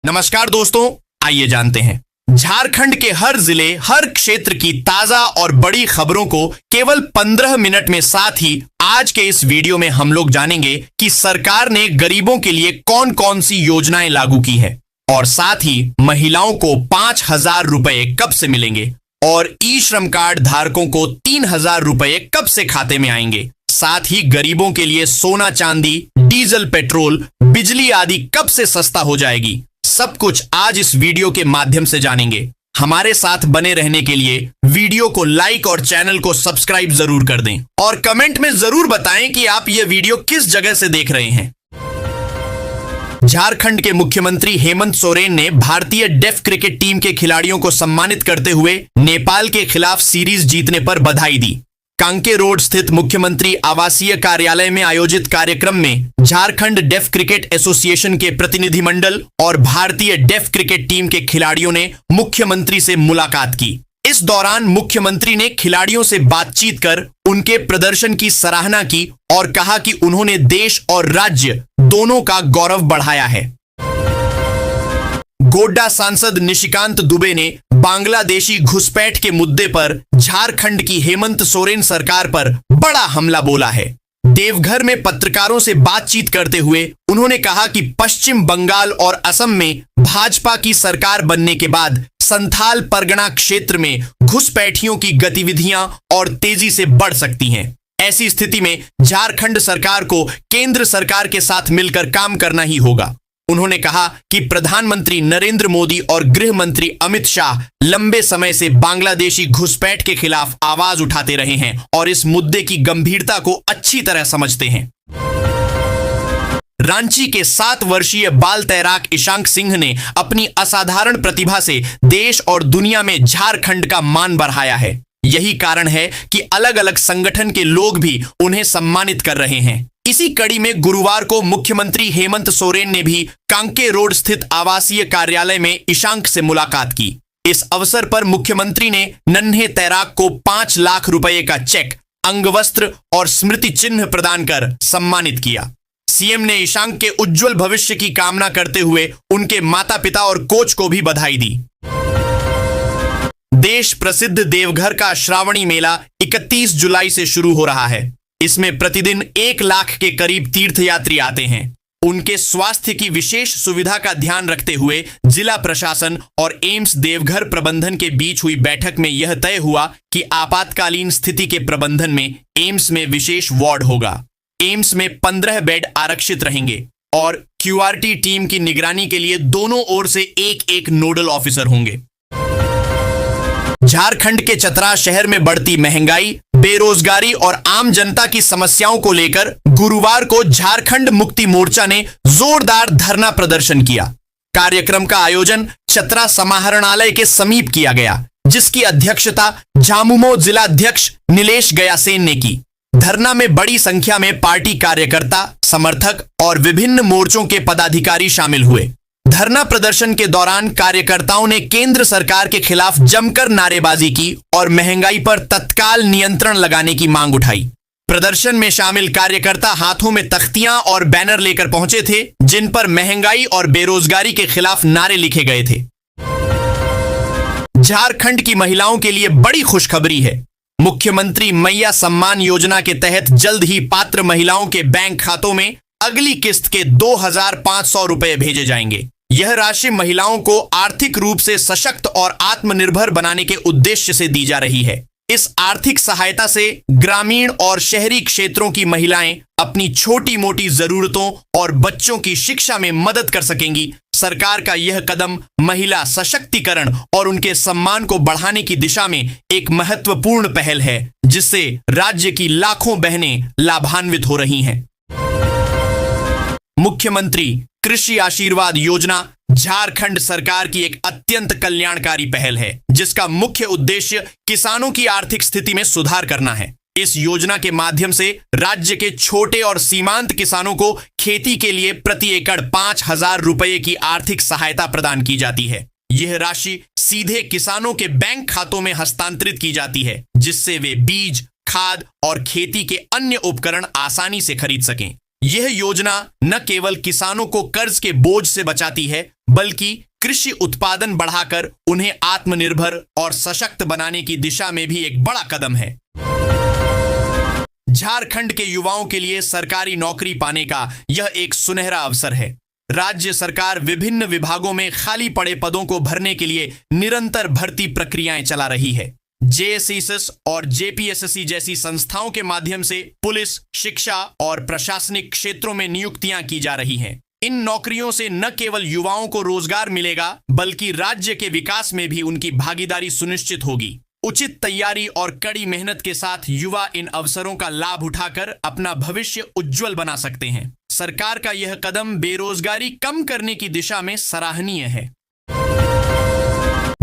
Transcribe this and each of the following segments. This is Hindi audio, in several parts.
नमस्कार दोस्तों, आइए जानते हैं झारखंड के हर जिले, हर क्षेत्र की ताजा और बड़ी खबरों को केवल 15 मिनट में। साथ ही आज के इस वीडियो में हम लोग जानेंगे कि सरकार ने गरीबों के लिए कौन कौन सी योजनाएं लागू की है और साथ ही महिलाओं को 5,000 रुपए कब से मिलेंगे और ई श्रम कार्ड धारकों को 3,000 रुपए कब से खाते में आएंगे। साथ ही गरीबों के लिए सोना चांदी, डीजल, पेट्रोल, बिजली आदि कब से सस्ता हो जाएगी। सब कुछ आज इस वीडियो के माध्यम से जानेंगे। हमारे साथ बने रहने के लिए वीडियो को लाइक और चैनल को सब्सक्राइब जरूर कर दें और कमेंट में जरूर बताएं कि आप यह वीडियो किस जगह से देख रहे हैं। झारखंड के मुख्यमंत्री हेमंत सोरेन ने भारतीय डेफ क्रिकेट टीम के खिलाड़ियों को सम्मानित करते हुए नेपाल के खिलाफ सीरीज जीतने पर बधाई दी। कांके रोड स्थित मुख्यमंत्री आवासीय कार्यालय में आयोजित कार्यक्रम में झारखंड डेफ क्रिकेट एसोसिएशन के प्रतिनिधिमंडल और भारतीय डेफ क्रिकेट टीम के खिलाड़ियों ने मुख्यमंत्री से मुलाकात की। इस दौरान मुख्यमंत्री ने खिलाड़ियों से बातचीत कर उनके प्रदर्शन की सराहना की और कहा कि उन्होंने देश और राज्य दोनों का गौरव बढ़ाया है। गोड्डा सांसद निशिकांत दुबे ने बांग्लादेशी घुसपैठ के मुद्दे पर झारखंड की हेमंत सोरेन सरकार पर बड़ा हमला बोला है। देवघर में पत्रकारों से बातचीत करते हुए उन्होंने कहा कि पश्चिम बंगाल और असम में भाजपा की सरकार बनने के बाद संथाल परगना क्षेत्र में घुसपैठियों की गतिविधियां और तेजी से बढ़ सकती हैं। ऐसी स्थिति में झारखंड सरकार को केंद्र सरकार के साथ मिलकर काम करना ही होगा। उन्होंने कहा कि प्रधानमंत्री नरेंद्र मोदी और गृह मंत्री अमित शाह लंबे समय से बांग्लादेशी घुसपैठ के खिलाफ आवाज उठाते रहे हैं और इस मुद्दे की गंभीरता को अच्छी तरह समझते हैं। रांची के 7 वर्षीय बाल तैराक ईशांक सिंह ने अपनी असाधारण प्रतिभा से देश और दुनिया में झारखंड का मान बढ़ाया है। यही कारण है कि अलग अलग संगठन के लोग भी उन्हें सम्मानित कर रहे हैं। इसी कड़ी में गुरुवार को मुख्यमंत्री हेमंत सोरेन ने भी कांके रोड स्थित आवासीय कार्यालय में ईशांक से मुलाकात की। इस अवसर पर मुख्यमंत्री ने नन्हे तैराक को 5 लाख रुपए का चेक, अंगवस्त्र और स्मृति चिन्ह प्रदान कर सम्मानित किया। सीएम ने ईशांक के उज्जवल भविष्य की कामना करते हुए उनके माता पिता और कोच को भी बधाई दी। देश प्रसिद्ध देवघर का श्रावणी मेला 31 जुलाई से शुरू हो रहा है। इसमें प्रतिदिन 1 लाख के करीब तीर्थयात्री आते हैं। उनके स्वास्थ्य की विशेष सुविधा का ध्यान रखते हुए जिला प्रशासन और एम्स देवघर प्रबंधन के बीच हुई बैठक में यह तय हुआ कि आपातकालीन स्थिति के प्रबंधन में एम्स में विशेष वार्ड होगा। एम्स में 15 बेड आरक्षित रहेंगे और क्यूआरटी टीम की निगरानी के लिए दोनों ओर से एक नोडल ऑफिसर होंगे। झारखंड के चतरा शहर में बढ़ती महंगाई, बेरोजगारी और आम जनता की समस्याओं को लेकर गुरुवार को झारखंड मुक्ति मोर्चा ने जोरदार धरना प्रदर्शन किया। कार्यक्रम का आयोजन चतरा समाहरणालय के समीप किया गया, जिसकी अध्यक्षता झामुमो जिलाध्यक्ष नीलेश गयासेन ने की। धरना में बड़ी संख्या में पार्टी कार्यकर्ता, समर्थक और विभिन्न मोर्चों के पदाधिकारी शामिल हुए। धरना प्रदर्शन के दौरान कार्यकर्ताओं ने केंद्र सरकार के खिलाफ जमकर नारेबाजी की और महंगाई पर तत्काल नियंत्रण लगाने की मांग उठाई। प्रदर्शन में शामिल कार्यकर्ता हाथों में तख्तियां और बैनर लेकर पहुंचे थे, जिन पर महंगाई और बेरोजगारी के खिलाफ नारे लिखे गए थे। झारखंड की महिलाओं के लिए बड़ी खुशखबरी है। मुख्यमंत्री मैया सम्मान योजना के तहत जल्द ही पात्र महिलाओं के बैंक खातों में अगली किस्त के 2,500 रुपए भेजे जाएंगे। यह राशि महिलाओं को आर्थिक रूप से सशक्त और आत्मनिर्भर बनाने के उद्देश्य से दी जा रही है। इस आर्थिक सहायता से ग्रामीण और शहरी क्षेत्रों की महिलाएं अपनी छोटी मोटी जरूरतों और बच्चों की शिक्षा में मदद कर सकेंगी। सरकार का यह कदम महिला सशक्तिकरण और उनके सम्मान को बढ़ाने की दिशा में एक महत्वपूर्ण पहल है, जिससे राज्य की लाखों बहनें लाभान्वित हो रही हैं। मुख्यमंत्री कृषि आशीर्वाद योजना झारखंड सरकार की एक अत्यंत कल्याणकारी पहल है, जिसका मुख्य उद्देश्य किसानों की आर्थिक स्थिति में सुधार करना है। इस योजना के माध्यम से राज्य के छोटे और सीमांत किसानों को खेती के लिए प्रति एकड़ 5,000 रुपए की आर्थिक सहायता प्रदान की जाती है। यह राशि सीधे किसानों के बैंक खातों में हस्तांतरित की जाती है, जिससे वे बीज, खाद और खेती के अन्य उपकरण आसानी से खरीद सकें। यह योजना न केवल किसानों को कर्ज के बोझ से बचाती है, बल्कि कृषि उत्पादन बढ़ाकर उन्हें आत्मनिर्भर और सशक्त बनाने की दिशा में भी एक बड़ा कदम है। झारखंड के युवाओं के लिए सरकारी नौकरी पाने का यह एक सुनहरा अवसर है। राज्य सरकार विभिन्न विभागों में खाली पड़े पदों को भरने के लिए निरंतर भर्ती प्रक्रियाएं चला रही है। जेएसएससी और जेपीएसएससी जैसी संस्थाओं के माध्यम से पुलिस, शिक्षा और प्रशासनिक क्षेत्रों में नियुक्तियां की जा रही हैं। इन नौकरियों से न केवल युवाओं को रोजगार मिलेगा, बल्कि राज्य के विकास में भी उनकी भागीदारी सुनिश्चित होगी। उचित तैयारी और कड़ी मेहनत के साथ युवा इन अवसरों का लाभ उठाकर अपना भविष्य उज्जवल बना सकते हैं। सरकार का यह कदम बेरोजगारी कम करने की दिशा में सराहनीय है।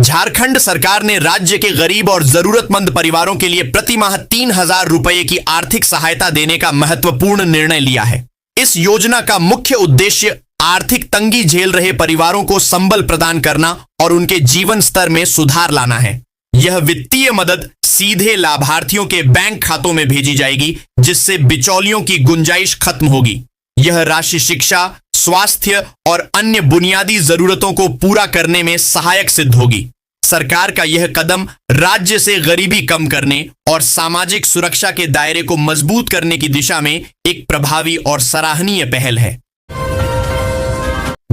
झारखंड सरकार ने राज्य के गरीब और जरूरतमंद परिवारों के लिए प्रति माह 3,000 रुपए की आर्थिक सहायता देने का महत्वपूर्ण निर्णय लिया है। इस योजना का मुख्य उद्देश्य आर्थिक तंगी झेल रहे परिवारों को संबल प्रदान करना और उनके जीवन स्तर में सुधार लाना है। यह वित्तीय मदद सीधे लाभार्थियों के बैंक खातों में भेजी जाएगी, जिससे बिचौलियों की गुंजाइश खत्म होगी। यह राशि शिक्षा, स्वास्थ्य और अन्य बुनियादी जरूरतों को पूरा करने में सहायक सिद्ध होगी। सरकार का यह कदम राज्य से गरीबी कम करने और सामाजिक सुरक्षा के दायरे को मजबूत करने की दिशा में एक प्रभावी और सराहनीय पहल है।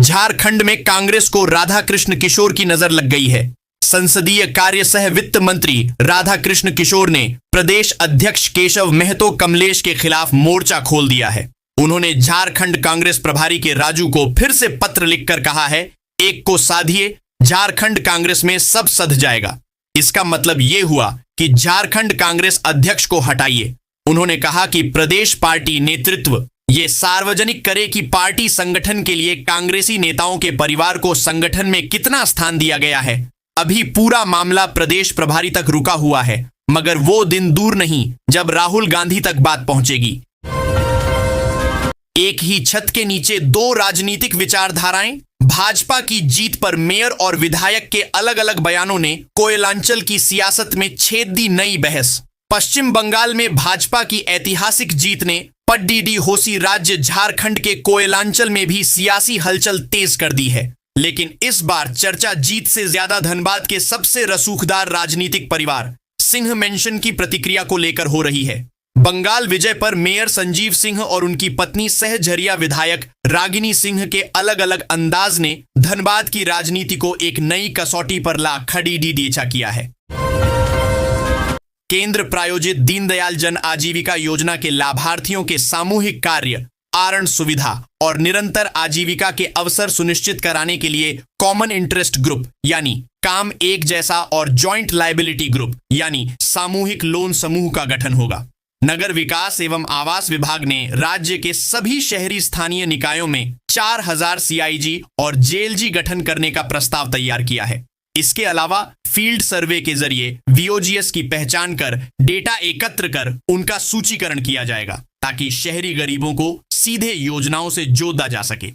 झारखंड में कांग्रेस को राधाकृष्ण किशोर की नजर लग गई है। संसदीय कार्य सह वित्त मंत्री राधाकृष्ण किशोर ने प्रदेश अध्यक्ष केशव महतो कमलेश के खिलाफ मोर्चा खोल दिया है। उन्होंने झारखंड कांग्रेस प्रभारी के राजू को फिर से पत्र लिखकर कहा है, एक को साधिए, झारखंड कांग्रेस में सब सध जाएगा। इसका मतलब यह हुआ कि झारखंड कांग्रेस अध्यक्ष को हटाइए। उन्होंने कहा कि प्रदेश पार्टी नेतृत्व ये सार्वजनिक करे कि पार्टी संगठन के लिए कांग्रेसी नेताओं के परिवार को संगठन में कितना स्थान दिया गया है। अभी पूरा मामला प्रदेश प्रभारी तक रुका हुआ है, मगर वो दिन दूर नहीं जब राहुल गांधी तक बात पहुंचेगी। एक ही छत के नीचे दो राजनीतिक विचारधाराएं। भाजपा की जीत पर मेयर और विधायक के अलग अलग बयानों ने कोयलांचल की सियासत में छेद दी नई बहस। पश्चिम बंगाल में भाजपा की ऐतिहासिक जीत ने पड्डीडी होसी राज्य झारखंड के कोयलांचल में भी सियासी हलचल तेज कर दी है। लेकिन इस बार चर्चा जीत से ज्यादा धनबाद के सबसे रसूखदार राजनीतिक परिवार सिंह मेंशन की प्रतिक्रिया को लेकर हो रही है। बंगाल विजय पर मेयर संजीव सिंह और उनकी पत्नी सहझरिया विधायक रागिनी सिंह के अलग अलग अंदाज ने धनबाद की राजनीति को एक नई कसौटी पर ला खड़ी डीडीचा किया है। केंद्र प्रायोजित दीनदयाल जन आजीविका योजना के लाभार्थियों के सामूहिक कार्य, आरण सुविधा और निरंतर आजीविका के अवसर सुनिश्चित कराने के लिए कॉमन इंटरेस्ट ग्रुप यानी काम एक जैसा और जॉइंट लायबिलिटी ग्रुप यानी सामूहिक लोन समूह का गठन होगा। नगर विकास एवं आवास विभाग ने राज्य के सभी शहरी स्थानीय निकायों में 4,000 सीआईजी और जेएलजी गठन करने का प्रस्ताव तैयार किया है। इसके अलावा फील्ड सर्वे के जरिए वीओजीएस की पहचान कर डेटा एकत्र कर उनका सूचीकरण किया जाएगा, ताकि शहरी गरीबों को सीधे योजनाओं से जोड़ा जा सके।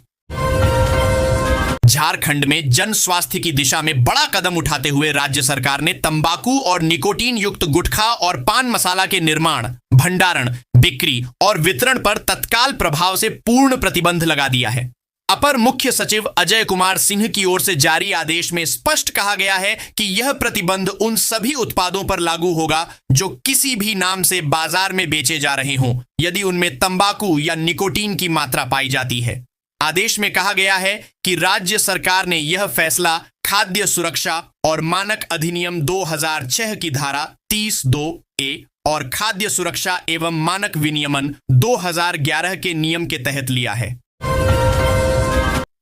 झारखंड में जन स्वास्थ्य की दिशा में बड़ा कदम उठाते हुए राज्य सरकार ने तंबाकू और निकोटीन युक्त गुटखा और पान मसाला के निर्माण, भंडारण, बिक्री और वितरण पर तत्काल प्रभाव से पूर्ण प्रतिबंध लगा दिया है। अपर मुख्य सचिव अजय कुमार सिंह की ओर से जारी आदेश में स्पष्ट कहा गया है कि यह प्रतिबंध उन सभी उत्पादों पर लागू होगा जो किसी भी नाम से बाजार में बेचे जा रहे हों, यदि उनमें तंबाकू या निकोटीन की मात्रा पाई जाती है। आदेश में कहा गया है कि राज्य सरकार ने यह फैसला खाद्य सुरक्षा और मानक अधिनियम 2006 की धारा 30(2)(a) और खाद्य सुरक्षा एवं मानक विनियमन 2011 के नियम के तहत लिया है।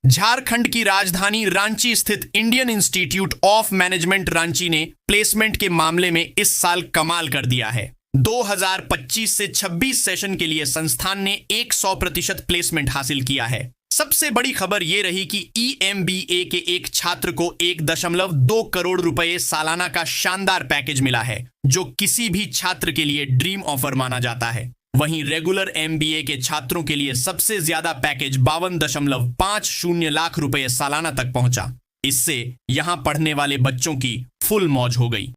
झारखंड की राजधानी रांची स्थित Indian institute of management Ranchi ने प्लेसमेंट के मामले में इस साल कमाल कर दिया है। 2025 से 26 सेशन के लिए संस्थान ने 100% प्लेसमेंट हासिल किया है। सबसे बड़ी खबर यह रही कि EMBA के एक छात्र को 1.2 करोड़ रुपए सालाना का शानदार पैकेज मिला है, जो किसी भी छात्र के लिए ड्रीम ऑफर माना जाता है। वहीं रेगुलर MBA के छात्रों के लिए सबसे ज्यादा पैकेज 52.50 लाख रुपए सालाना तक पहुंचा। इससे यहां पढ़ने वाले बच्चों की फुल मौज हो गई।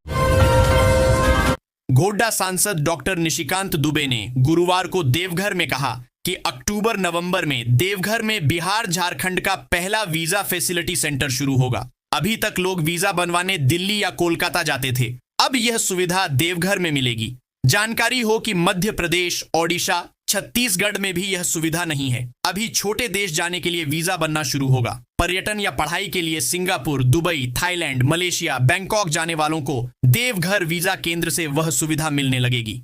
गोड्डा सांसद डॉक्टर निशिकांत दुबे ने गुरुवार को देवघर में कहा कि अक्टूबर नवंबर में देवघर में बिहार झारखंड का पहला वीजा फैसिलिटी सेंटर शुरू होगा। अभी तक लोग वीजा बनवाने दिल्ली या कोलकाता जाते थे, अब यह सुविधा देवघर में मिलेगी। जानकारी हो कि मध्य प्रदेश, ओडिशा, छत्तीसगढ़ में भी यह सुविधा नहीं है। अभी छोटे देश जाने के लिए वीजा बनना शुरू होगा। पर्यटन या पढ़ाई के लिए Singapore, Dubai, Thailand, Malaysia, Bangkok जाने वालों को देवघर वीजा केंद्र से वह सुविधा मिलने लगेगी।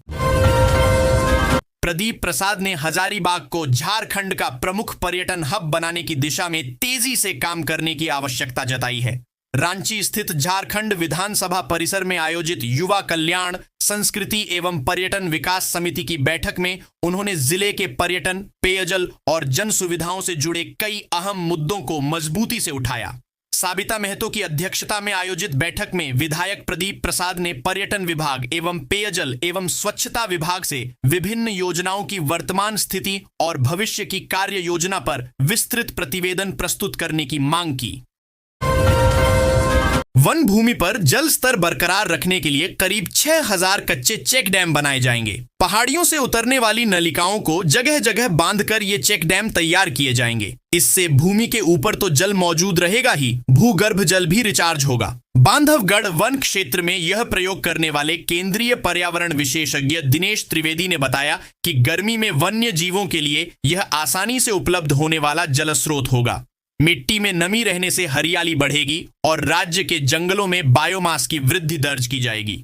प्रदीप प्रसाद ने हजारीबाग को झारखंड का प्रमुख पर्यटन हब बनाने की दिशा में तेजी से काम करने की आवश्यकता जताई है। रांची स्थित झारखंड विधानसभा परिसर में आयोजित युवा कल्याण, संस्कृति एवं पर्यटन विकास समिति की बैठक में उन्होंने जिले के पर्यटन, पेयजल और जन सुविधाओं से जुड़े कई अहम मुद्दों को मजबूती से उठाया। साबिता महतो की अध्यक्षता में आयोजित बैठक में विधायक प्रदीप प्रसाद ने पर्यटन विभाग एवं पेयजल एवं स्वच्छता विभाग से विभिन्न योजनाओं की वर्तमान स्थिति और भविष्य की कार्य योजना पर विस्तृत प्रतिवेदन प्रस्तुत करने की मांग की। वन भूमि पर जल स्तर बरकरार रखने के लिए करीब 6000 कच्चे चेक डैम बनाए जाएंगे। पहाड़ियों से उतरने वाली नलिकाओं को जगह जगह बांधकर ये चेक डैम तैयार किए जाएंगे। इससे भूमि के ऊपर तो जल मौजूद रहेगा ही, भूगर्भ जल भी रिचार्ज होगा। बांधवगढ़ वन क्षेत्र में यह प्रयोग करने वाले केंद्रीय पर्यावरण विशेषज्ञ दिनेश त्रिवेदी ने बताया कि गर्मी में वन्य जीवों के लिए यह आसानी से उपलब्ध होने वाला जल स्रोत होगा। मिट्टी में नमी रहने से हरियाली बढ़ेगी और राज्य के जंगलों में बायोमास की वृद्धि दर्ज की जाएगी।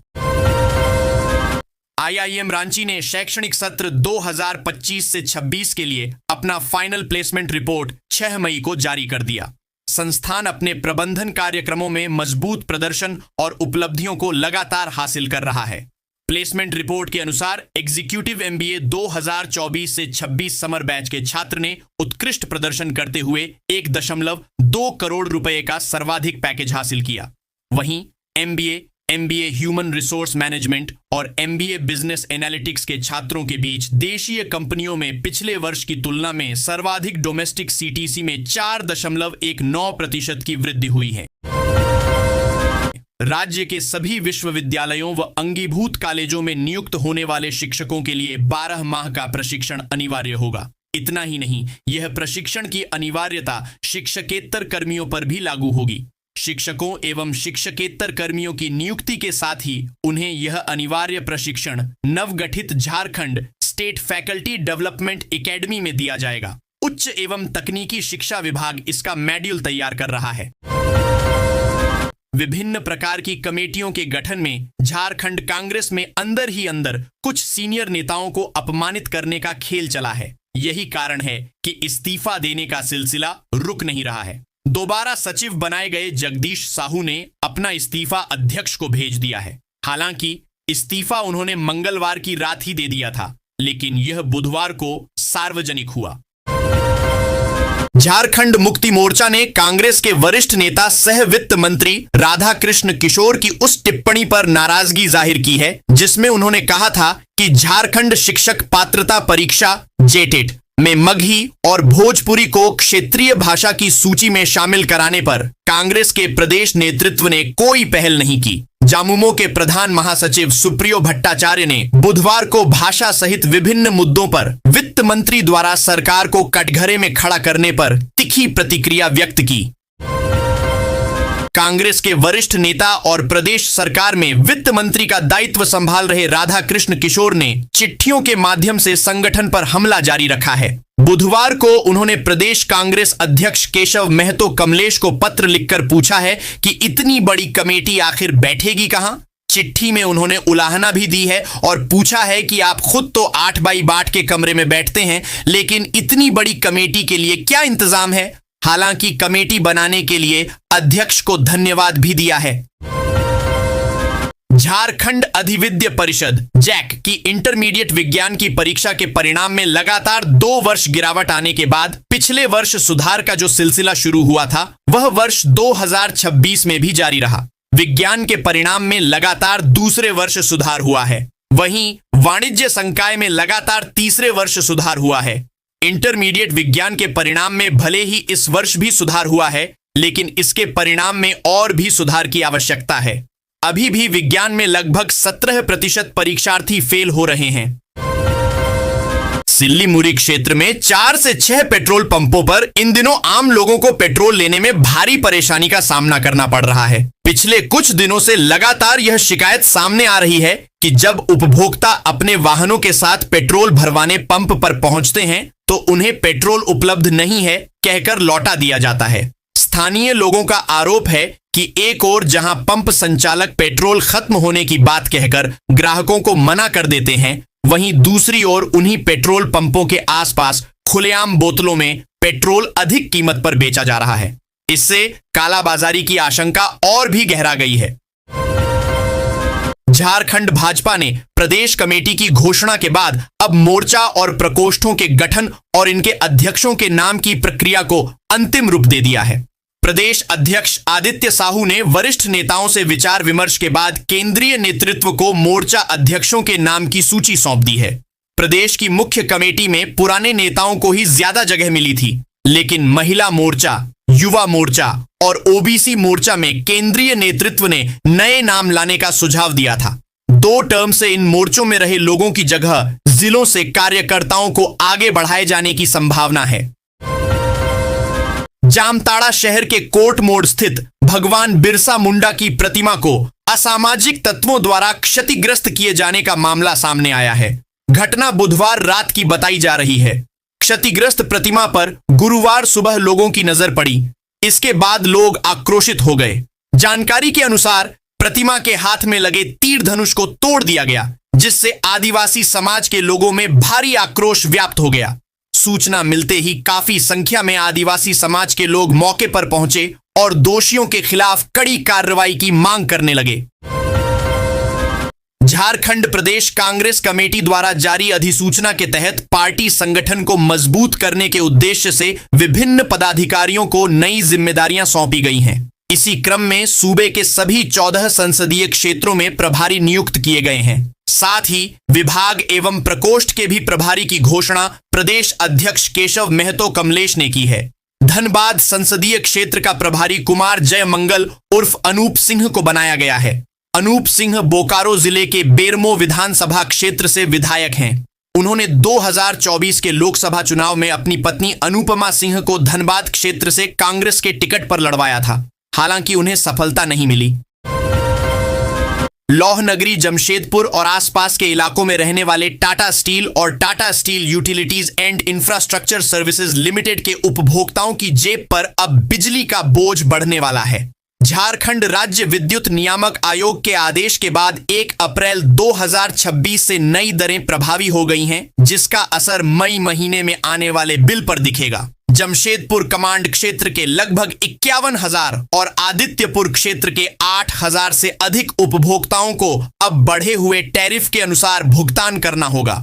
आईआईएम रांची ने शैक्षणिक सत्र 2025 से 26 के लिए अपना फाइनल प्लेसमेंट रिपोर्ट 6 मई को जारी कर दिया। संस्थान अपने प्रबंधन कार्यक्रमों में मजबूत प्रदर्शन और उपलब्धियों को लगातार हासिल कर रहा है। प्लेसमेंट रिपोर्ट के अनुसार एग्जीक्यूटिव एमबीए 2024 से 26 समर बैच के छात्र ने उत्कृष्ट प्रदर्शन करते हुए 1.2 करोड़ रुपए का सर्वाधिक पैकेज हासिल किया। वहीं एमबीए ह्यूमन रिसोर्स मैनेजमेंट और एमबीए बिजनेस एनालिटिक्स के छात्रों के बीच देशीय कंपनियों में पिछले वर्ष की तुलना में सर्वाधिक डोमेस्टिक सीटीसी में 4.19% की वृद्धि हुई है। राज्य के सभी विश्वविद्यालयों व अंगीभूत कॉलेजों में नियुक्त होने वाले शिक्षकों के लिए 12 माह का प्रशिक्षण अनिवार्य होगा। इतना ही नहीं, यह प्रशिक्षण की अनिवार्यता शिक्षकेतर कर्मियों पर भी लागू होगी। शिक्षकों एवं शिक्षकेतर कर्मियों की नियुक्ति के साथ ही उन्हें यह अनिवार्य प्रशिक्षण नवगठित Jharkhand state faculty development academy में दिया जाएगा। उच्च एवं तकनीकी शिक्षा विभाग इसका मॉड्यूल तैयार कर रहा है। विभिन्न प्रकार की कमेटियों के गठन में झारखंड कांग्रेस में अंदर ही अंदर कुछ सीनियर नेताओं को अपमानित करने का खेल चला है। यही कारण है कि इस्तीफा देने का सिलसिला रुक नहीं रहा है। दोबारा सचिव बनाए गए जगदीश साहू ने अपना इस्तीफा अध्यक्ष को भेज दिया है। हालांकि इस्तीफा उन्होंने मंगलवार की रात ही दे दिया था, लेकिन यह बुधवार को सार्वजनिक हुआ। झारखंड मुक्ति मोर्चा ने कांग्रेस के वरिष्ठ नेता सह वित्त मंत्री राधाकृष्ण किशोर की उस टिप्पणी पर नाराजगी जाहिर की है जिसमें उन्होंने कहा था कि झारखंड शिक्षक पात्रता परीक्षा जेटेट में मगही और भोजपुरी को क्षेत्रीय भाषा की सूची में शामिल कराने पर कांग्रेस के प्रदेश नेतृत्व ने कोई पहल नहीं की। जामुमो के प्रधान महासचिव सुप्रियो भट्टाचार्य ने बुधवार को भाषा सहित विभिन्न मुद्दों पर वित्त मंत्री द्वारा सरकार को कटघरे में खड़ा करने पर तीखी प्रतिक्रिया व्यक्त की। कांग्रेस के वरिष्ठ नेता और प्रदेश सरकार में वित्त मंत्री का दायित्व संभाल रहे राधाकृष्ण किशोर ने चिट्ठियों के माध्यम से संगठन पर हमला जारी रखा है। बुधवार को उन्होंने प्रदेश कांग्रेस अध्यक्ष केशव महतो कमलेश को पत्र लिखकर पूछा है कि इतनी बड़ी कमेटी आखिर बैठेगी कहां। चिट्ठी में उन्होंने उलाहना भी दी है और पूछा है कि आप खुद तो 8 बाई 8 के कमरे में बैठते हैं, लेकिन इतनी बड़ी कमेटी के लिए क्या इंतजाम है। हालांकि कमेटी बनाने के लिए अध्यक्ष को धन्यवाद भी दिया है। झारखंड अधिविद्य परिषद जैक की इंटरमीडिएट विज्ञान की परीक्षा के परिणाम में लगातार 2 वर्ष गिरावट आने के बाद पिछले वर्ष सुधार का जो सिलसिला शुरू हुआ था वह वर्ष 2026 में भी जारी रहा। विज्ञान के परिणाम में लगातार दूसरे वर्ष सुधार हुआ है। वहीं वाणिज्य संकाय में लगातार तीसरे वर्ष सुधार हुआ है। इंटरमीडिएट विज्ञान के परिणाम में भले ही इस वर्ष भी सुधार हुआ है, लेकिन इसके परिणाम में और भी सुधार की आवश्यकता है। अभी भी विज्ञान में लगभग 17% परीक्षार्थी फेल हो रहे हैं। सिल्लीमुरी क्षेत्र में 4 से 6 पेट्रोल पंपों पर इन दिनों आम लोगों को पेट्रोल लेने में भारी परेशानी का सामना करना पड़ रहा है। पिछले कुछ दिनों से लगातार यह शिकायत सामने आ रही है कि जब उपभोक्ता अपने वाहनों के साथ पेट्रोल भरवाने पंप पर पहुंचते हैं तो उन्हें पेट्रोल उपलब्ध नहीं है कहकर लौटा दिया जाता है। स्थानीय लोगों का आरोप है कि एक ओर जहां पंप संचालक पेट्रोल खत्म होने की बात कहकर ग्राहकों को मना कर देते हैं, वहीं दूसरी ओर उन्हीं पेट्रोल पंपों के आसपास खुलेआम बोतलों में पेट्रोल अधिक कीमत पर बेचा जा रहा है। इससे कालाबाजारी की आशंका और भी गहरा गई है। झारखंड भाजपा ने प्रदेश कमेटी की घोषणा के बाद अब मोर्चा और प्रकोष्ठों के गठन और इनके अध्यक्षों के नाम की प्रक्रिया को अंतिम रूप दे दिया है। प्रदेश अध्यक्ष आदित्य साहू ने वरिष्ठ नेताओं से विचार विमर्श के बाद केंद्रीय नेतृत्व को मोर्चा अध्यक्षों के नाम की सूची सौंप दी है। प्रदेश की मुख्य कमेटी में पुराने नेताओं को ही ज्यादा जगह मिली थी, लेकिन महिला मोर्चा, युवा मोर्चा और ओबीसी मोर्चा में केंद्रीय नेतृत्व ने नए नाम लाने का सुझाव दिया था। 2 टर्म से इन मोर्चों में रहे लोगों की जगह जिलों से कार्यकर्ताओं को आगे बढ़ाए जाने की संभावना है। जामताड़ा शहर के कोर्ट मोड़ स्थित भगवान बिरसा मुंडा की प्रतिमा को असामाजिक तत्वों द्वारा क्षतिग्रस्त किए जाने का मामला सामने आया है। घटना बुधवार रात की बताई जा रही है। क्षतिग्रस्त प्रतिमा पर गुरुवार सुबह लोगों की नजर पड़ी। इसके बाद लोग आक्रोशित हो गए। जानकारी के अनुसार प्रतिमा के हाथ में लगे तीर धनुष को तोड़ दिया गया, जिससे आदिवासी समाज के लोगों में भारी आक्रोश व्याप्त हो गया। सूचना मिलते ही काफी संख्या में आदिवासी समाज के लोग मौके पर पहुंचे और दोषियों के खिलाफ कड़ी कार्रवाई की मांग करने लगे। झारखंड प्रदेश कांग्रेस कमेटी द्वारा जारी अधिसूचना के तहत पार्टी संगठन को मजबूत करने के उद्देश्य से विभिन्न पदाधिकारियों को नई जिम्मेदारियां सौंपी गई हैं। इसी क्रम में सूबे के सभी 14 संसदीय क्षेत्रों में प्रभारी नियुक्त किए गए हैं। साथ ही विभाग एवं प्रकोष्ठ के भी प्रभारी की घोषणा प्रदेश अध्यक्ष केशव महतो कमलेश ने की है। धनबाद संसदीय क्षेत्र का प्रभारी कुमार जयमंगल उर्फ अनूप सिंह को बनाया गया है। अनूप सिंह बोकारो जिले के बेरमो विधानसभा क्षेत्र से विधायक हैं। उन्होंने 2024 के लोकसभा चुनाव में अपनी पत्नी अनुपमा सिंह को धनबाद क्षेत्र से कांग्रेस के टिकट पर लड़वाया था। हालांकि उन्हें सफलता नहीं मिली। लौह नगरी जमशेदपुर और आसपास के इलाकों में रहने वाले टाटा स्टील और Tata steel utilities and infrastructure services limited के उपभोक्ताओं की जेब पर अब बिजली का बोझ बढ़ने वाला है। झारखंड राज्य विद्युत नियामक आयोग के आदेश के बाद 1 अप्रैल 2026 से नई दरें प्रभावी हो गई हैं, जिसका असर मई महीने में आने वाले बिल पर दिखेगा। जमशेदपुर कमांड क्षेत्र के लगभग 51,000 और आदित्यपुर क्षेत्र के 8,000 से अधिक उपभोक्ताओं को अब बढ़े हुए टैरिफ के अनुसार भुगतान करना होगा।